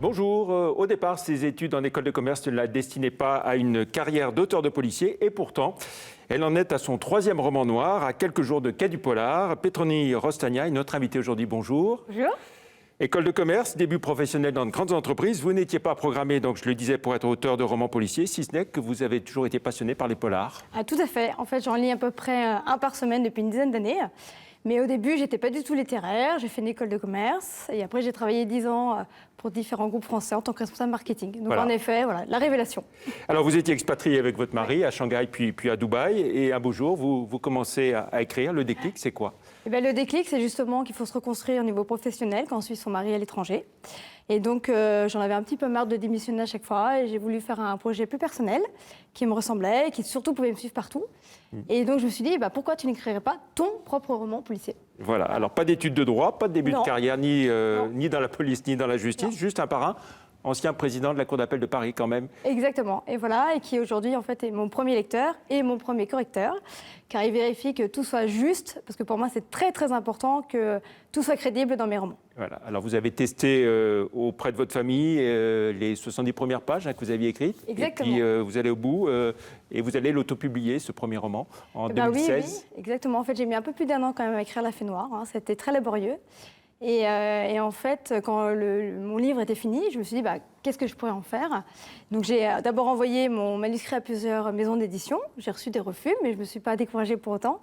Bonjour. Au départ, ces études en école de commerce ne la destinaient pas à une carrière d'auteur de policier et pourtant, elle en est à son 3e roman noir, à quelques jours de Quai du Polar. Petroni Rostagna est notre invitée aujourd'hui. Bonjour. Bonjour. École de commerce, début professionnel dans de grandes entreprises. Vous n'étiez pas programmé, donc je le disais, pour être auteur de romans policiers, si ce n'est que vous avez toujours été passionné par les polars. Ah, tout à fait. En fait, j'en lis à peu près un par semaine depuis une dizaine d'années. Mais au début, j'étais pas du tout littéraire. J'ai fait une école de commerce. Et après, j'ai travaillé 10 ans pour différents groupes français en tant que responsable marketing. Donc, voilà. En effet, voilà, la révélation. Alors, vous étiez expatrié avec votre mari à Shanghai, puis à Dubaï. Et un beau jour, vous commencez à écrire. Le déclic, c'est quoi ? Eh bien, le déclic, c'est justement qu'il faut se reconstruire au niveau professionnel quand on suit son mari à l'étranger. Et donc, j'en avais un petit peu marre de démissionner à chaque fois. Et j'ai voulu faire un projet plus personnel, qui me ressemblait et qui surtout pouvait me suivre partout. Et donc, je me suis dit, pourquoi tu n'écrirais pas ton propre roman policier ? Voilà. Alors, pas d'études de droit, pas de début de carrière, ni dans la police, ni dans la justice, juste un par un. Ancien président de la Cour d'appel de Paris, quand même. Exactement. Et voilà, et qui aujourd'hui, en fait, est mon premier lecteur et mon premier correcteur, car il vérifie que tout soit juste, parce que pour moi, c'est très, très important que tout soit crédible dans mes romans. Voilà. Alors, vous avez testé auprès de votre famille les 70 premières pages que vous aviez écrites. Exactement. Et puis, vous allez au bout et vous allez l'autopublier, ce premier roman, en 2016. Oui, exactement. En fait, j'ai mis un peu plus d'1 an quand même à écrire La Fée Noire. C'était très laborieux. Et en fait, quand mon livre était fini, je me suis dit, qu'est-ce que je pourrais en faire ? Donc j'ai d'abord envoyé mon manuscrit à plusieurs maisons d'édition. J'ai reçu des refus, mais je ne me suis pas découragée pour autant.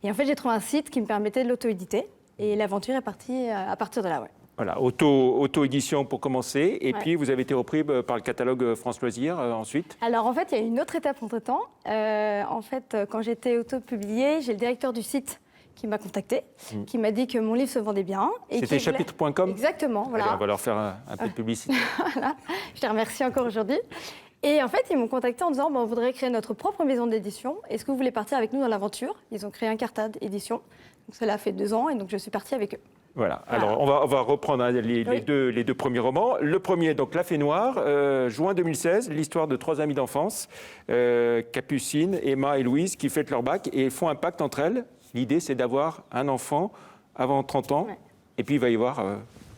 Et en fait, j'ai trouvé un site qui me permettait de l'auto-éditer. Et l'aventure est partie à partir de là, ouais. Voilà, auto-édition pour commencer. Et puis, vous avez été repris par le catalogue France Loisirs ensuite. Alors, en fait, il y a une autre étape entre-temps. En fait, quand j'étais auto-publiée, j'ai le directeur du site qui m'a contacté, qui m'a dit que mon livre se vendait bien. C'était chapitre.com ? Exactement, voilà. Allez, on va leur faire un peu de publicité. Voilà, je les remercie encore aujourd'hui. Et en fait, ils m'ont contacté en disant, on voudrait créer notre propre maison d'édition. Est-ce que vous voulez partir avec nous dans l'aventure ? Ils ont créé Incartade Édition. Donc, cela fait 2 ans et donc je suis partie avec eux. Voilà. Alors, on va reprendre les deux premiers romans. Le premier, donc, La Fée Noire, juin 2016, l'histoire de 3 amies d'enfance, Capucine, Emma et Louise, qui fêtent leur bac et font un pacte entre elles. L'idée, c'est d'avoir un enfant avant 30 ans. Ouais. Et puis, il va y avoir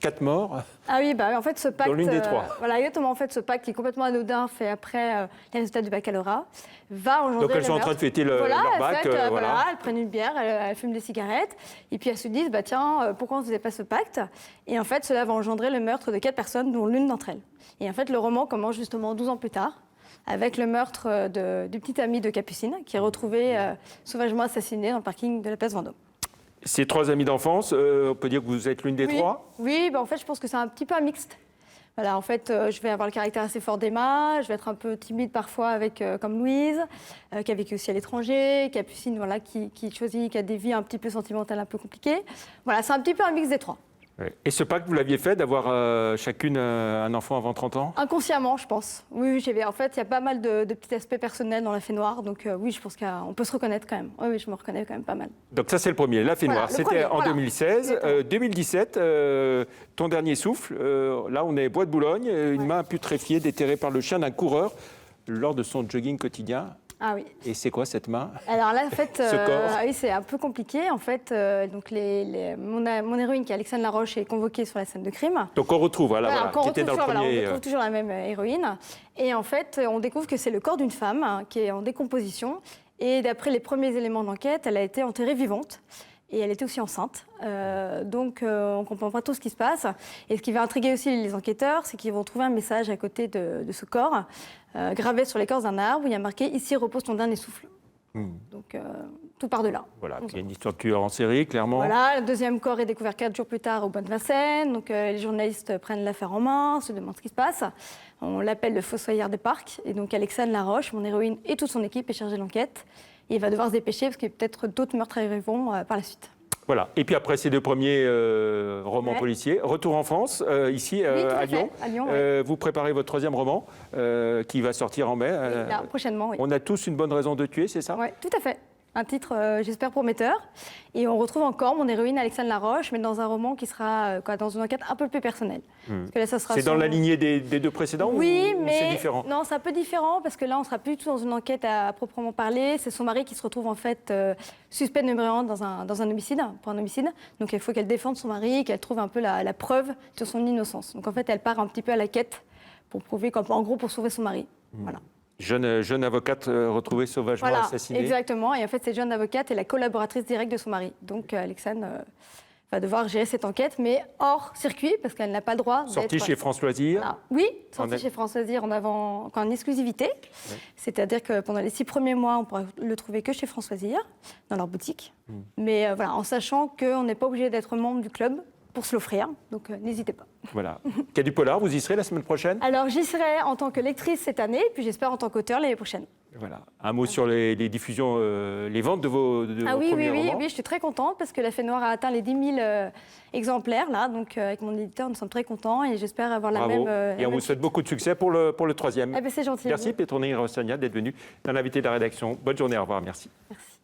4 morts. Ah oui, en fait, ce pacte... Dans l'une des 3. Voilà, exactement. En fait, ce pacte qui est complètement anodin, fait après les résultats du baccalauréat, va engendrer. Donc, elles sont en train de fêter leur bac. Voilà, elles prennent une bière, elles fument des cigarettes. Et puis, elles se disent, tiens, pourquoi on ne faisait pas ce pacte ? Et en fait, cela va engendrer le meurtre de 4 personnes, dont l'une d'entre elles. Et en fait, le roman commence justement 12 ans plus tard, avec le meurtre du petit ami de Capucine, qui est retrouvé sauvagement assassiné dans le parking de la place Vendôme. Ces 3 amis d'enfance, on peut dire que vous êtes l'une des 3 ? Oui, en fait, je pense que c'est un petit peu un mixte. Voilà, en fait, je vais avoir le caractère assez fort d'Emma, je vais être un peu timide parfois comme Louise, qui a vécu aussi à l'étranger, Capucine, voilà, qui a des vies un petit peu sentimentales, un peu compliquées. Voilà, c'est un petit peu un mix des 3. Et ce pacte, vous l'aviez fait d'avoir chacune un enfant avant 30 ans ? Inconsciemment, je pense. Oui, en fait, il y a pas mal de petits aspects personnels dans La Fée Noire, donc oui, je pense qu'on peut se reconnaître quand même. Oui, je me reconnais quand même pas mal. Donc ça, c'est le premier, La Fée Noire. C'était en 2016. 2017, ton dernier souffle, là, on est Bois de Boulogne, une main putréfiée déterrée par le chien d'un coureur lors de son jogging quotidien. Ah oui. Et c'est quoi cette main ? Alors là, en fait, ce corps. oui, c'est un peu compliqué. En fait, donc mon héroïne, qui est Alexandre Laroche, est convoquée sur la scène de crime. Donc on retrouve, qui était dans le premier. On retrouve toujours la même héroïne. Et en fait, on découvre que c'est le corps d'une femme qui est en décomposition. Et d'après les premiers éléments d'enquête, elle a été enterrée vivante. Et elle était aussi enceinte. Donc, on ne comprend pas tout ce qui se passe. Et ce qui va intriguer aussi les enquêteurs, c'est qu'ils vont trouver un message à côté de ce corps, gravé sur l'écorce d'un arbre, où il y a marqué « Ici repose ton dernier souffle ». Donc, tout part de là. Voilà, il y a une histoire de tueur en série, clairement. Voilà, le deuxième corps est découvert 4 jours plus tard au Bois de Vincennes. Donc, les journalistes prennent l'affaire en main, se demandent ce qui se passe. On l'appelle le fossoyeur des parcs. Et donc, Alexandre Laroche, mon héroïne, et toute son équipe est chargée de l'enquête. Et il va devoir se dépêcher parce que peut-être d'autres meurtres arriveront par la suite. Voilà. Et puis après ces 2 premiers romans policiers, retour en France, ici à Lyon. À Lyon, vous préparez votre 3e roman qui va sortir en mai. Là, prochainement, oui. On a tous une bonne raison de tuer, c'est ça ? Oui, tout à fait. un titre, j'espère, prometteur. Et on retrouve encore mon héroïne Alexandre Laroche, mais dans un roman qui sera dans une enquête un peu plus personnelle. Parce que là, ça sera C'est dans la lignée des deux précédents oui, ou mais c'est différent? Non, c'est un peu différent parce que là, on sera plus du tout dans une enquête à proprement parler. C'est son mari qui se retrouve en fait suspect numéro 1 dans un homicide, pour un homicide. Donc il faut qu'elle défende son mari, qu'elle trouve un peu la preuve de son innocence. Donc en fait, elle part un petit peu à la quête pour prouver, en gros, pour sauver son mari. Voilà. Jeune avocate retrouvée sauvagement assassinée. Exactement. Et en fait, cette jeune avocate est la collaboratrice directe de son mari. Donc Alexandre va devoir gérer cette enquête, mais hors circuit, parce qu'elle n'a pas le droit d'être... Sortie chez France Loisirs. Ah, oui, sortie chez France Loisirs en exclusivité. Oui. C'est-à-dire que pendant les 6 premiers mois, on pourra le trouver que chez France Loisirs, dans leur boutique. Mais voilà, en sachant qu'on n'est pas obligé d'être membre du club pour se l'offrir, donc n'hésitez pas. Voilà. Quai du Polar, vous y serez la semaine prochaine? Alors j'y serai en tant que lectrice cette année, puis j'espère en tant qu'auteur l'année prochaine. Voilà. Un mot sur les diffusions, les ventes de vos premiers romans. Oui, je suis très contente parce que La Fée Noire a atteint les 10 000 exemplaires, là, donc avec mon éditeur, nous sommes très contents et j'espère avoir la même... Et on vous souhaite beaucoup de succès pour le troisième. Eh bien, c'est gentil. Merci Pétronille Rossagna d'être venue dans l'invité de la rédaction. Bonne journée, au revoir, merci. Merci.